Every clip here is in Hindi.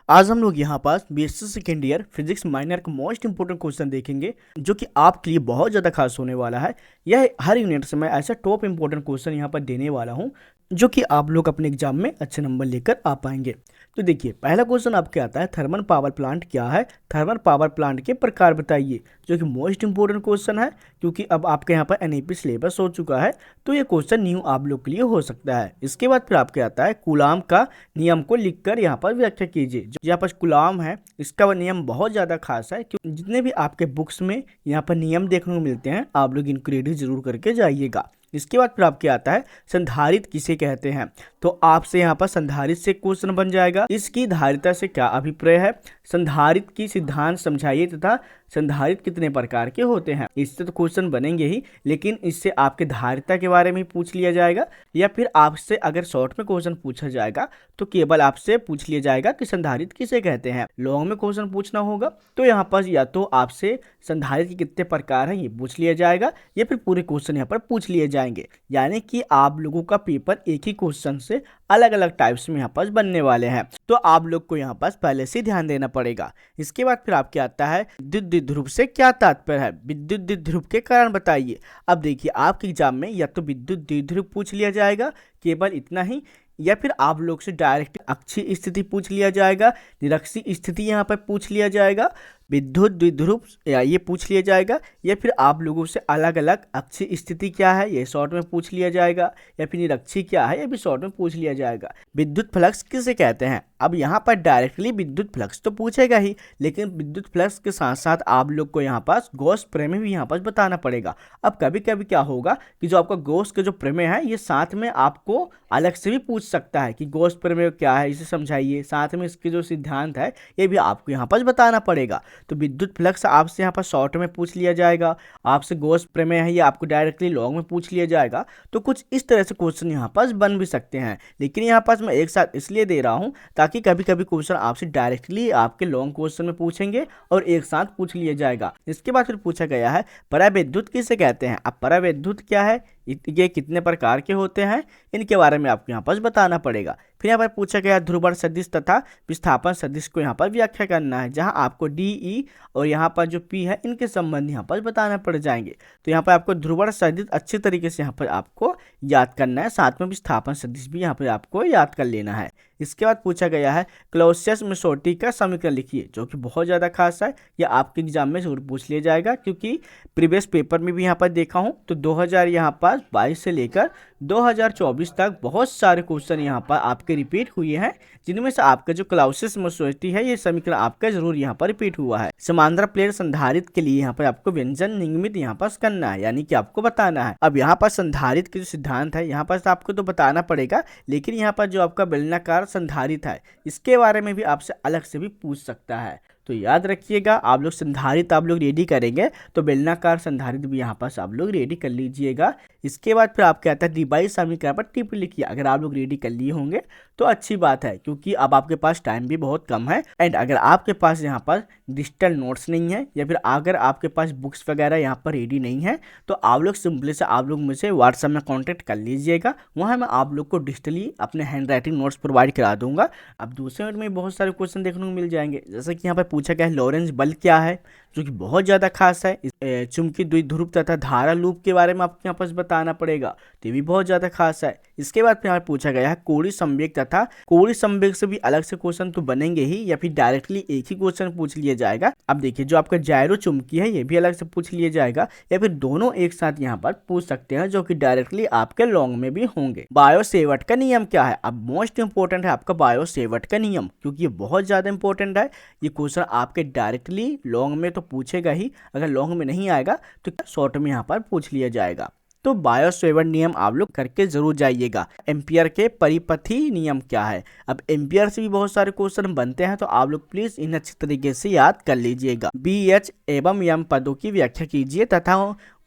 आज हम लोग यहाँ pass BSc second year physics minor का मोस्ट इंपोर्टेंट क्वेश्चन देखेंगे जो कि आपके लिए बहुत ज़्यादा खास होने वाला है। यह हर यूनिट से मैं ऐसा टॉप इंपोर्टेंट क्वेश्चन यहाँ पर देने वाला हूँ जो कि आप लोग अपने एग्जाम में अच्छे नंबर लेकर आ पाएंगे। तो देखिए, पहला क्वेश्चन आपके आता है, थर्मल पावर प्लांट क्या है, थर्मल पावर प्लांट के प्रकार बताइए, जो कि मोस्ट इंपोर्टेंट क्वेश्चन है क्योंकि अब आपके यहाँ पर एनईपी सिलेबस हो चुका है तो ये क्वेश्चन न्यू आप लोग के लिए हो सकता है। इसके बाद फिर आपके आता है कूलाम का नियम को लिखकर यहाँ पर व्याख्या कीजिए। जो यहाँ पर कूलाम है इसका वह नियम बहुत ज़्यादा खास है क्योंकि जितने भी आपके बुक्स में यहाँ पर नियम देखने को मिलते हैं आप लोग इनको रीड जरूर करके जाइएगा। इसके बाद फिर आपके आता है संधारित किसे कहते हैं, तो आपसे यहाँ पर संधारित से क्वेश्चन बन जाएगा, इसकी धारिता से क्या अभिप्राय है, संधारित की सिद्धांत समझाइए तथा संधारित कितने प्रकार के होते हैं। इससे तो क्वेश्चन बनेंगे ही, लेकिन इससे आपके धारिता के बारे में पूछ लिया जाएगा या फिर आपसे अगर शॉर्ट में क्वेश्चन पूछा जाएगा तो केवल आपसे पूछ लिया जाएगा कि संधारित किसे कहते हैं। लॉन्ग में क्वेश्चन पूछना होगा तो यहाँ पर या तो आपसे संधारित के कितने प्रकार हैं ये पूछ लिया जाएगा या फिर पूरे क्वेश्चन यहाँ पर पूछ लिए जाएंगे। यानी कि आप लोगों का पेपर एक ही क्वेश्चन से अलग अलग टाइप्स में यहाँ पर बनने वाले हैं, तो आप लोग को यहाँ पर पहले से ध्यान देना पड़ेगा। इसके बाद फिर आपके आता है विद्युत द्विध्रुव से क्या तात्पर्य है, विद्युत द्विध्रुव के कारण बताइए। अब देखिए, आपके एग्जाम में या तो विद्युत द्विध्रुव पूछ लिया जाएगा केवल इतना ही, या फिर आप लोग से डायरेक्ट अक्षीय स्थिति पूछ लिया जाएगा, निरक्षीय स्थिति यहाँ पर पूछ लिया जाएगा, विद्युत द्विध्रुव या ये पूछ लिया जाएगा, या फिर आप लोगों से अलग अलग अक्षीय स्थिति क्या है ये शॉर्ट में पूछ लिया जाएगा, या फिर निरक्षीय क्या है ये भी शॉर्ट में पूछ लिया जाएगा। विद्युत फ्लक्स किसे कहते हैं, अब यहाँ पर डायरेक्टली विद्युत फ्लक्स तो पूछेगा ही, लेकिन विद्युत फ्लक्स के साथ साथ आप लोग को यहाँ पास गॉस प्रमेय भी यहाँ पास बताना पड़ेगा। अब कभी कभी क्या होगा कि जो आपका गॉस के जो प्रमेय है ये साथ में आपको अलग से भी पूछ सकता है कि गॉस प्रमेय क्या है इसे समझाइए, साथ में इसके जो सिद्धांत है ये भी आपको यहाँ पर बताना पड़ेगा। तो विद्युत फ्लक्स आपसे यहाँ पर शॉर्ट में पूछ लिया जाएगा, आपसे गॉस प्रमेय है ये आपको डायरेक्टली लॉन्ग में पूछ लिया जाएगा। तो कुछ इस तरह से क्वेश्चन यहाँ पास बन भी सकते हैं, लेकिन यहाँ पास मैं एक साथ इसलिए दे रहा हूँ ताकि कभी कभी क्वेश्चन आपसे डायरेक्टली आपके लॉन्ग क्वेश्चन में पूछेंगे और एक साथ पूछ लिया जाएगा। इसके बाद फिर पूछा गया है परावैद्युत किसे कहते हैं। अब परावैद्युत क्या है, ये कितने प्रकार के होते हैं, इनके बारे में आपको यहाँ पर बताना पड़ेगा। फिर यहाँ पर पूछा गया ध्रुवण सदिश तथा विस्थापन सदिश को यहाँ पर व्याख्या करना है, जहाँ आपको डी ई और यहाँ पर जो पी है इनके संबंध यहाँ पर बताना पड़ जाएंगे। तो यहाँ पर आपको ध्रुवण सदिश अच्छे तरीके से यहाँ पर आपको याद करना है, साथ में विस्थापन सदिश भी यहाँ पर आपको याद कर लेना है। इसके बाद पूछा गया है क्लॉसियस मिसोटी का समीकरण लिखिए, जो कि बहुत ज़्यादा खास है, यह आपके एग्जाम में जरूर पूछ लिया जाएगा क्योंकि प्रीवियस पेपर में भी यहाँ पर देखा हूँ तो 2000 यहाँ पर 22 से लेकर 2024 तक बहुत सारे क्वेश्चन यहाँ पर आपके रिपीट हुए हैं, जिनमें से आपका जो क्लॉसियस मिसोटी है ये समीकरण आपका जरूर यहाँ पर रिपीट हुआ है। समांतर प्लेट संधारित के लिए यहाँ पर आपको व्यंजन निगमित यहाँ पर करना है, यानी कि आपको बताना है। अब यहाँ पर संधारित के जो सिद्धांत है यहाँ पर आपको तो बताना पड़ेगा, लेकिन यहाँ पर जो आपका बेलनाकार संधारित है इसके बारे में भी आपसे अलग से भी पूछ सकता है। तो याद रखिएगा, आप लोग संधारित आप लोग रेडी करेंगे तो बेलनाकार संधारित भी यहाँ पास आप लोग रेडी कर लीजिएगा। इसके बाद फिर आपके आता है डिवाइस समीकरण पर टिप्पणी लिखिए। अगर आप लोग रेडी कर लिए होंगे तो अच्छी बात है क्योंकि अब आपके पास टाइम भी बहुत कम है, एंड अगर आपके पास यहाँ पर डिजिटल नोट्स नहीं है या फिर अगर आपके पास बुक्स वगैरह यहाँ पर रेडी नहीं है तो आप लोग सिंपली से आप लोग मुझसे व्हाट्सएप में कॉन्टेक्ट कर लीजिएगा, वहाँ मैं आप लोग को डिजिटली अपने हैंड राइटिंग नोट्स प्रोवाइड करा दूंगा। अब दूसरे मिनट में बहुत सारे क्वेश्चन देखने को मिल जाएंगे, जैसे कि यहाँ पर पूछा गया है लॉरेंज बल क्या है, जो कि बहुत ज़्यादा खास है। चुंबकीय द्विध्रुव तथा धारा लूप के बारे में आपको यहाँ पर बताना पड़ेगा, तो भी बहुत ज़्यादा खास है। इसके बाद फिर यहाँ पूछा गया है कोणीय संवेग तथा कोणीय संवेग से भी अलग से क्वेश्चन तो बनेंगे ही या फिर डायरेक्टली एक ही क्वेश्चन पूछ लिया जाएगा। अब देखिए, जो आपका जायरो चुंबकीय है ये भी अलग से पूछ लिया जाएगा या फिर दोनों एक साथ यहाँ पर पूछ सकते हैं, जो कि डायरेक्टली आपके लॉन्ग में भी होंगे। बायो सेवर्ट का नियम क्या है, अब मोस्ट इंपोर्टेंट है आपका बायो सेवर्ट का नियम, क्योंकि ये बहुत ज्यादा इंपॉर्टेंट है। ये क्वेश्चन आपके डायरेक्टली लॉन्ग में तो पूछेगा ही, अगर लॉन्ग में नहीं आएगा तो शॉर्ट में यहाँ पर पूछ लिया जाएगा। तो बायो सेवर्ट नियम आप लोग करके जरूर जाइएगा। एम्पियर के परिपथी नियम क्या है, अब एम्पियर से भी बहुत सारे क्वेश्चन बनते हैं, तो आप लोग प्लीज इन अच्छी तरीके से याद कर लीजिएगा। बी एच एवं यम पदों की व्याख्या कीजिए तथा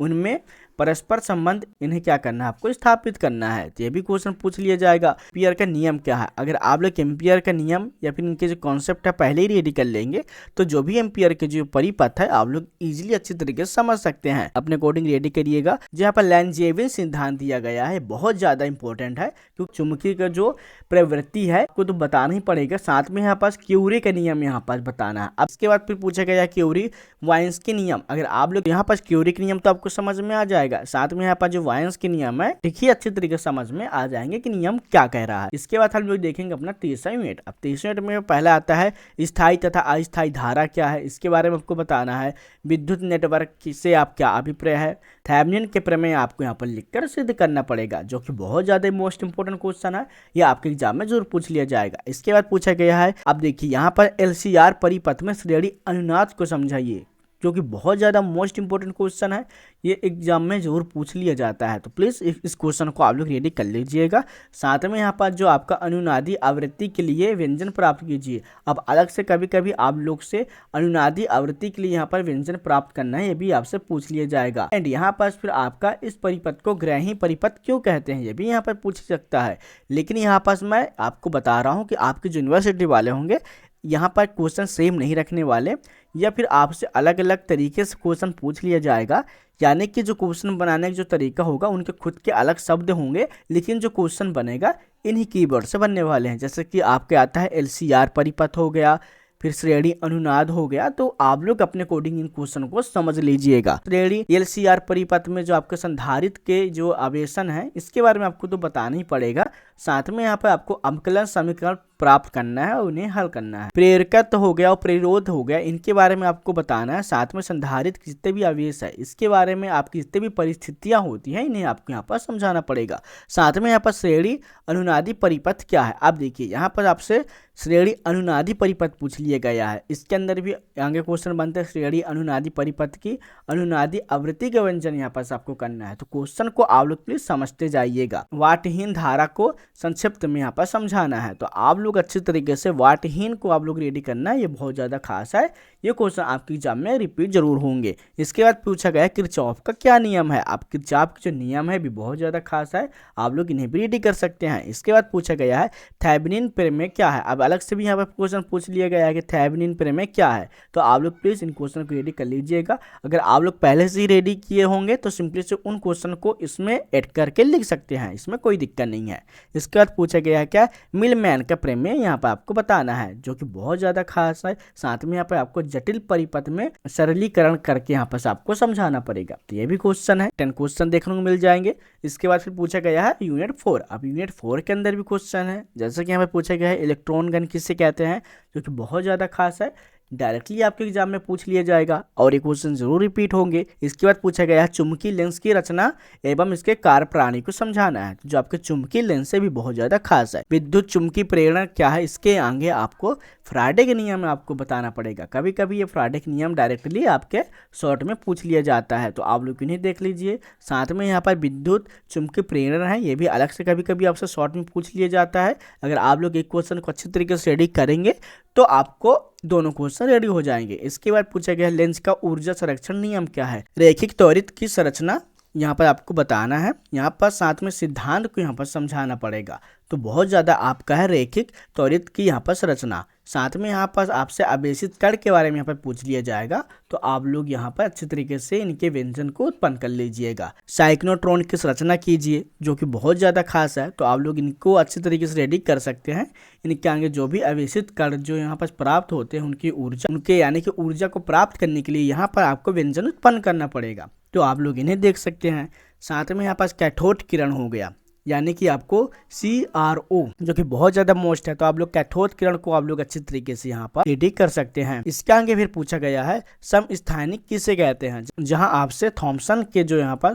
उनमें परस्पर संबंध इन्हें क्या करना है, आपको स्थापित करना है। तो ये भी क्वेश्चन पूछ लिया जाएगा। एम्पियर का नियम क्या है, अगर आप लोग एम्पियर का नियम या फिर इनके जो कॉन्सेप्ट है पहले ही रेडी कर लेंगे तो जो भी एम्पियर के जो परिपथ है आप लोग इजीली अच्छी तरीके से समझ सकते हैं। अपने अकॉर्डिंग रेडी करिएगा। जहाँ पर लैंजेविन सिद्धांत दिया गया है बहुत ज्यादा इंपॉर्टेंट है, क्योंकि चुंबकीय का जो प्रवृत्ति है को तो बताना ही पड़ेगा, साथ में यहाँ पास क्यूरी का नियम यहाँ पास बताना है। अब इसके बाद फिर पूछा गया क्यूरी वाइन्स के नियम। अगर आप लोग यहाँ पास क्यूरी के नियम तो आपको समझ में आ जाएगा, साथ में यहाँ पास जो वाइन्स के नियम है ठीक ही अच्छी तरीके से समझ में आ जाएंगे कि नियम क्या कह रहा है। इसके बाद हम लोग देखेंगे अपना 30वां यूनिट। अब 30वां यूनिट में पहला आता है स्थायी तथा अस्थायी धारा क्या है, इसके बारे में आपको बताना है। विद्युत नेटवर्क से आप क्या अभिप्राय है, थेवेनिन के प्रमेय आपको यहाँ पर लिखकर सिद्ध करना पड़ेगा, जो कि बहुत ज्यादा मोस्ट इंपोर्टेंट क्वेश्चन है, यह आपके एग्जाम में जरूर पूछ लिया जाएगा। इसके बाद पूछा गया है, अब देखिए यहाँ पर LCR परिपथ में श्रेणी अनुनाद को समझाइए, जो कि बहुत ज़्यादा मोस्ट इंपोर्टेंट क्वेश्चन है, ये एग्जाम में जरूर पूछ लिया जाता है। तो प्लीज़ इस क्वेश्चन को आप लोग रेडी कर लीजिएगा। साथ में यहाँ पर जो आपका अनुनादी आवृत्ति के लिए व्यंजन प्राप्त कीजिए। अब अलग से कभी कभी आप लोग से अनुनादी आवृत्ति के लिए यहाँ पर व्यंजन प्राप्त करना है, ये भी आपसे पूछ लिया जाएगा। एंड यहाँ पर फिर आपका इस परिपथ को ग्रही परिपथ क्यों कहते हैं, ये भी यहाँ पर पूछ सकता है। लेकिन यहाँ पर मैं आपको बता रहा हूँ कि आपके जो यूनिवर्सिटी वाले होंगे यहाँ पर क्वेश्चन सेम नहीं रखने वाले, या फिर आपसे अलग अलग तरीके से क्वेश्चन पूछ लिया जाएगा। यानी कि जो क्वेश्चन बनाने का जो तरीका होगा उनके खुद के अलग शब्द होंगे, लेकिन जो क्वेश्चन बनेगा इन्हीं कीवर्ड से बनने वाले हैं। जैसे कि आपके आता है LCR परिपथ हो गया, फिर श्रेणी अनुनाद हो गया, तो आप लोग अपने कोडिंग इन क्वेश्चन को समझ लीजिएगा। श्रेणी LCR परिपथ में जो आपके संधारित्र के जो आवेशन है इसके बारे में आपको तो बताना ही पड़ेगा। साथ में यहाँ पर आपको अवकलन समीकरण प्राप्त करना है और उन्हें हल करना है। प्रेरकत्व हो गया और प्रतिरोध हो गया, इनके बारे में आपको बताना है। साथ में संधारित्र के जितने भी आवेश है इसके बारे में आपकी जितने भी परिस्थितियां होती हैं इन्हें आपको यहाँ पर समझाना पड़ेगा। साथ में यहाँ पर श्रेणी अनुनादी परिपथ क्या है, आप देखिए यहाँ पर आपसे श्रेणी अनुनादी परिपथ पूछ लिया गया है। इसके अंदर भी आगे क्वेश्चन बनते हैं श्रेणी अनुनादी परिपथ की अनुनादी आवृत्ति का व्यंजन यहाँ पर आपको करना है। तो क्वेश्चन को आप लोग प्लीज समझते जाइएगा। वाटहीन धारा को संक्षिप्त में यहाँ पर समझाना है, तो आप लोग अच्छी तरीके से वाटहीन को आप लोग रेडी करना है, ये बहुत ज्यादा खास है। ये क्वेश्चन आपके एग्जाम में रिपीट जरूर होंगे। इसके बाद पूछा गया किरचॉफ का क्या नियम है। आप किरचॉफ के जो नियम है भी बहुत ज्यादा खास है, आप लोग इन्हें भी रेडी कर सकते हैं। इसके बाद पूछा गया है थेवेनिन प्रमेय क्या है। अब अलग से भी यहाँ पर क्वेश्चन पूछ लिया गया है कि थेवेनिन प्रमेय क्या है, तो आप लोग प्लीज इन क्वेश्चन को रेडी कर लीजिएगा। अगर आप लोग पहले से ही रेडी किए होंगे तो सिंपली से उन क्वेश्चन को इसमें ऐड करके लिख सकते हैं, इसमें कोई दिक्कत नहीं है। इसके बाद पूछा गया है क्या मिलमैन का प्रमेय यहाँ पर आपको बताना है, जो कि बहुत ज्यादा खास है। साथ में यहाँ पर आपको जटिल परिपथ में सरलीकरण करके यहाँ पर आपको समझाना पड़ेगा। तो ये भी क्वेश्चन है, 10 क्वेश्चन देखने को मिल जाएंगे। इसके बाद फिर पूछा गया है यूनिट 4। अब यूनिट 4 के अंदर भी क्वेश्चन है, जैसे कि यहाँ पर पूछा गया है इलेक्ट्रॉन गन किसे कहते हैं, जो कि बहुत ज्यादा खास है, डायरेक्टली आपके एग्जाम में पूछ लिया जाएगा और ये क्वेश्चन जरूर रिपीट होंगे। इसके बाद पूछा गया है चुंबकीय लेंस की रचना एवं इसके कार्य प्रणाली को समझाना है, जो आपके चुंबकीय लेंस से भी बहुत ज्यादा खास है। विद्युत चुंबकीय प्रेरण क्या है, इसके आगे आपको फ्राडे के नियम आपको बताना पड़ेगा। कभी कभी ये फ्राडे के नियम डायरेक्टली आपके शॉर्ट में पूछ लिया जाता है, तो आप लोग इन्हें देख लीजिए। साथ में यहाँ पर विद्युत चुंबकीय प्रेरण है, ये भी अलग से कभी कभी आपसे शॉर्ट में पूछ लिया जाता है। अगर आप लोग एक क्वेश्चन को अच्छी तरीके से रेडी करेंगे तो आपको दोनों क्वेश्चन रेडी हो जाएंगे। इसके बाद पूछा गया लेंस का ऊर्जा संरक्षण नियम क्या है। रैखिक त्वरित की संरचना यहाँ पर आपको बताना है, यहाँ पर साथ में सिद्धांत को यहाँ पर समझाना पड़ेगा। तो बहुत ज़्यादा आपका है रैखिक त्वरित की यहाँ पर संरचना। साथ में यहाँ पर आपसे आवेशित कण के बारे में यहाँ पर पूछ लिया जाएगा, तो आप लोग यहाँ पर अच्छी तरीके से इनके व्यंजन को उत्पन्न कर लीजिएगा। साइक्लोट्रॉन की संरचना कीजिए, जो कि बहुत ज़्यादा खास है, तो आप लोग इनको अच्छी तरीके से रेडी कर सकते हैं। इनके आगे जो भी आवेशित कण जो यहाँ पर प्राप्त होते हैं उनकी ऊर्जा यानी कि ऊर्जा को प्राप्त करने के लिए यहाँ पर आपको व्यंजन उत्पन्न करना पड़ेगा, तो आप लोग इन्हें देख सकते हैं। साथ में यहाँ पास कैथोड किरण हो गया, यानी कि आपको CRO, जो कि बहुत ज्यादा मोस्ट है, तो आप लोग कैथोड किरण को आप लोग अच्छी तरीके से यहाँ पर रेडी कर सकते हैं। इसके आगे फिर पूछा गया है समस्थानिक किसे कहते हैं, जहां आपसे थॉमसन के जो यहाँ पर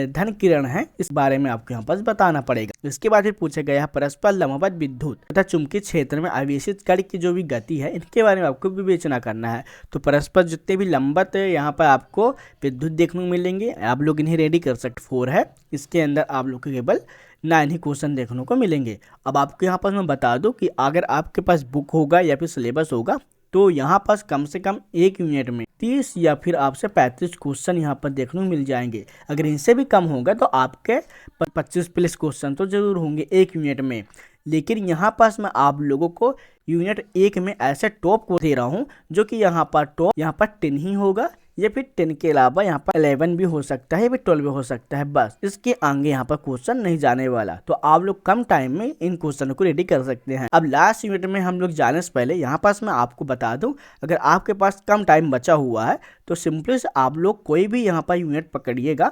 धन किरण है इस बारे में आपको यहाँ पर बताना पड़ेगा। इसके बाद फिर पूछा गया है परस्पर लंबवत विद्युत तथा चुंबकीय क्षेत्र में आवेशित कण की जो भी गति है इनके बारे में आपको विवेचना करना है। तो परस्पर जितने भी लंबवत यहाँ पर आपको विद्युत देखने को मिलेंगे, आप लोग इन्हें रेडी कर सकते। 4 है, इसके अंदर आप लोग को केवल 9 ही क्वेश्चन देखने को मिलेंगे। अब आपको यहाँ पर मैं बता दूं कि अगर आपके पास बुक होगा या फिर सिलेबस होगा तो यहाँ पास कम से कम एक यूनिट में 30 या फिर आपसे 35 क्वेश्चन यहाँ पर देखने को मिल जाएंगे। अगर इनसे भी कम होगा तो आपके 25 प्लस क्वेश्चन तो जरूर होंगे एक यूनिट में। लेकिन यहाँ पास मैं आप लोगों को यूनिट 1 में ऐसे टॉप को दे रहा हूँ जो कि यहाँ पर टॉप यहाँ पर 10 ही होगा, या फिर 10 के अलावा यहाँ पर 11 भी हो सकता है, या फिर 12 भी हो सकता है। बस इसके आगे यहाँ पर क्वेश्चन नहीं जाने वाला। तो आप लोग कम टाइम में इन क्वेश्चनों को रेडी कर सकते हैं। अब लास्ट यूनिट में हम लोग जाने से पहले यहाँ पास मैं आपको बता दूं, अगर आपके पास कम टाइम बचा हुआ है तो सिंपली से आप लोग कोई भी यहाँ पर यूनिट पकड़िएगा,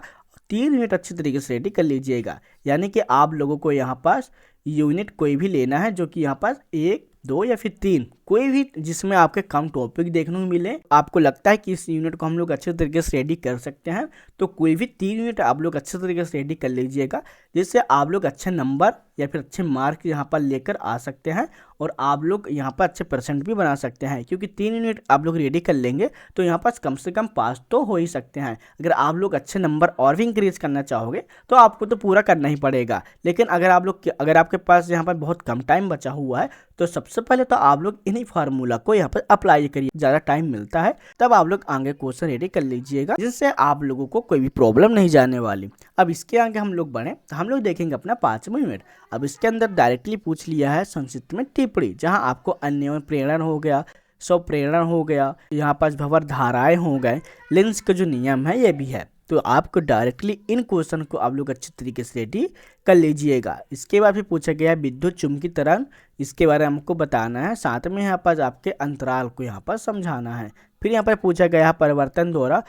3 यूनिट अच्छी तरीके से रेडी कर लीजिएगा। यानी कि आप लोगों को यहाँ पास यूनिट कोई भी लेना है जो कि यहाँ पास 1, 2 या फिर 3, कोई भी जिसमें आपके कम टॉपिक देखने को मिले। आपको लगता है कि इस यूनिट को हम लोग अच्छे तरीके से रेडी कर सकते हैं, तो कोई भी 3 यूनिट आप लोग अच्छे तरीके से रेडी कर लीजिएगा, जिससे आप लोग अच्छे नंबर या फिर अच्छे मार्क यहाँ पर लेकर आ सकते हैं और आप लोग यहाँ पर अच्छे परसेंट भी बना सकते हैं। क्योंकि 3 यूनिट आप लोग रेडी कर लेंगे तो यहाँ पर कम से कम पास तो हो ही सकते हैं। अगर आप लोग अच्छे नंबर और भी इंक्रीज करना चाहोगे तो आपको तो पूरा करना ही पड़ेगा। लेकिन अगर आपके पास यहाँ पर बहुत कम टाइम बचा हुआ है तो सबसे पहले तो आप लोग इन्हीं फार्मूला को यहाँ पर अप्लाई करिए। ज़्यादा टाइम मिलता है तब आप लोग आगे क्वेश्चन रेडी कर लीजिएगा, जिससे आप लोगों को कोई भी प्रॉब्लम नहीं जाने वाली। अब इसके आगे हम लोग बढ़े तो हम लोग देखेंगे अपना 5वां यूनिट। अब इसके अंदर डायरेक्टली पूछ लिया है संक्षिप्त में टिप्पणी, जहाँ आपको अन्य प्रेरण हो गया, स्व प्रेरण हो गया, यहाँ पास भंवर धाराएं हो गए, लेंस का जो नियम है ये भी है। तो आपको डायरेक्टली इन क्वेश्चन को आप लोग अच्छे तरीके से रेडी कर लीजिएगा। इसके बाद फिर पूछा गया है विद्युत चुंबकीय तरंग, इसके बारे में हमको बताना है। साथ में यहाँ पर आपके अंतराल को यहाँ पर समझाना है। फिर यहाँ पर पूछा गया है परिवर्तन द्वारा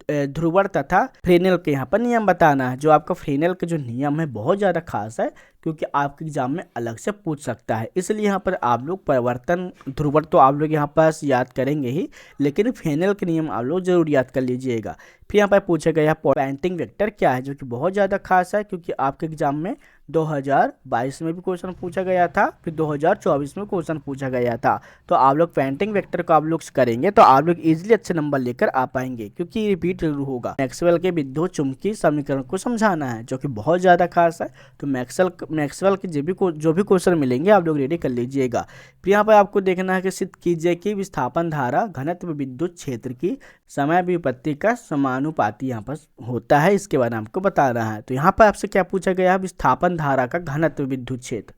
ध्रुवण तथा फ्रेनेल के यहाँ पर नियम बताना है। जो आपका फ्रेनेल का जो नियम है बहुत ज़्यादा खास है, क्योंकि आपके एग्जाम में अलग से पूछ सकता है। इसलिए यहाँ पर आप लोग परिवर्तन ध्रुवण तो आप लोग यहाँ पास याद करेंगे ही, लेकिन फ्रेनेल के नियम आप लोग जरूर याद कर लीजिएगा। फिर यहाँ पर पूछा गया पॉइंटिंग वेक्टर क्या है, जो कि बहुत ज़्यादा खास है, क्योंकि आपके एग्जाम में 2022 में भी क्वेश्चन पूछा गया था, फिर 2024 में क्वेश्चन पूछा गया था। तो आप लोग पॉइंटिंग वेक्टर को आप लोग करेंगे तो आप लोग इजीली अच्छे नंबर लेकर आ पाएंगे, क्योंकि रिपीट जरूर होगा। मैक्सवेल के विद्युत चुंबकीय समीकरण को समझाना है, जो कि बहुत ज़्यादा खास है। तो मैक्सवेल के जो भी क्वेश्चन मिलेंगे आप लोग रेडी कर लीजिएगा। फिर यहाँ पर आपको देखना है कि सिद्ध कीजिए कि विस्थापन धारा घनत्व विद्युत क्षेत्र की समय व्युत्पत्ति का समानुपाती यहाँ पर होता है, इसके बारे में आपको बता रहा है। तो यहाँ पर आपसे क्या पूछा गया है, विस्थापन धारा का घनत्व विद्युत क्षेत्र।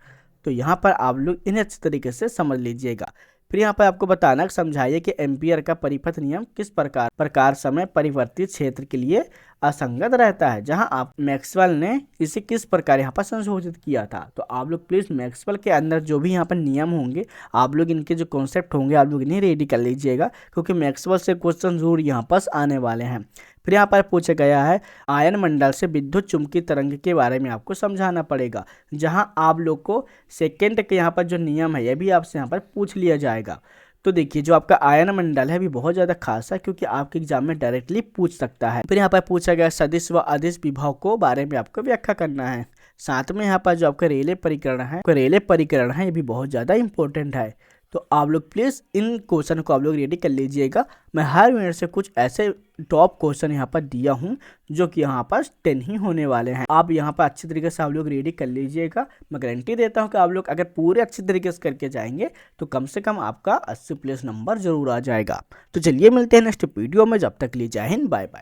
तो यहाँ पर आप लोग इन्हें अच्छे तरीके से समझ लीजिएगा। फिर यहाँ पर आपको बताना समझाइए कि एम्पियर का परिपथ नियम किस प्रकार समय परिवर्तित क्षेत्र के लिए असंगत रहता है, जहां आप मैक्सवेल ने इसे किस प्रकार यहाँ पर संशोधित किया था। तो आप लोग प्लीज मैक्सवेल के अंदर जो भी यहाँ पर नियम होंगे आप लोग इनके जो कॉन्सेप्ट होंगे आप लोग इन्हें रेडी कर लीजिएगा, क्योंकि मैक्सवेल से क्वेश्चन जरूर यहाँ पास आने वाले हैं। फिर यहाँ पर पूछा गया है आयन मंडल से विद्युत चुंबकीय तरंग के बारे में आपको समझाना पड़ेगा, जहां आप लोग को सेकेंड के यहाँ पर जो नियम है यह भी आपसे यहाँ पर पूछ लिया जाएगा। तो देखिए जो आपका आयन मंडल है भी बहुत ज़्यादा खास है, क्योंकि आपके एग्जाम में डायरेक्टली पूछ सकता है। फिर यहाँ पर पूछा गया सदिश व अदिश विभव को बारे में आपको व्याख्या करना है। साथ में यहाँ पर जो आपका रेले परिकरण है ये भी बहुत ज़्यादा इंपॉर्टेंट है। तो आप लोग प्लीज़ इन क्वेश्चन को आप लोग रेडी कर लीजिएगा। मैं हर यूनिट से कुछ ऐसे टॉप क्वेश्चन यहाँ पर दिया हूँ जो कि यहाँ पर 10 ही होने वाले हैं। आप यहाँ पर अच्छी तरीके से आप लोग रेडी कर लीजिएगा। मैं गारंटी देता हूँ कि आप लोग अगर पूरे अच्छी तरीके से करके जाएंगे तो कम से कम आपका 80 प्लस नंबर जरूर आ जाएगा। तो चलिए मिलते हैं नेक्स्ट वीडियो में, जब तक लिए जय हिंद, बाय बाय।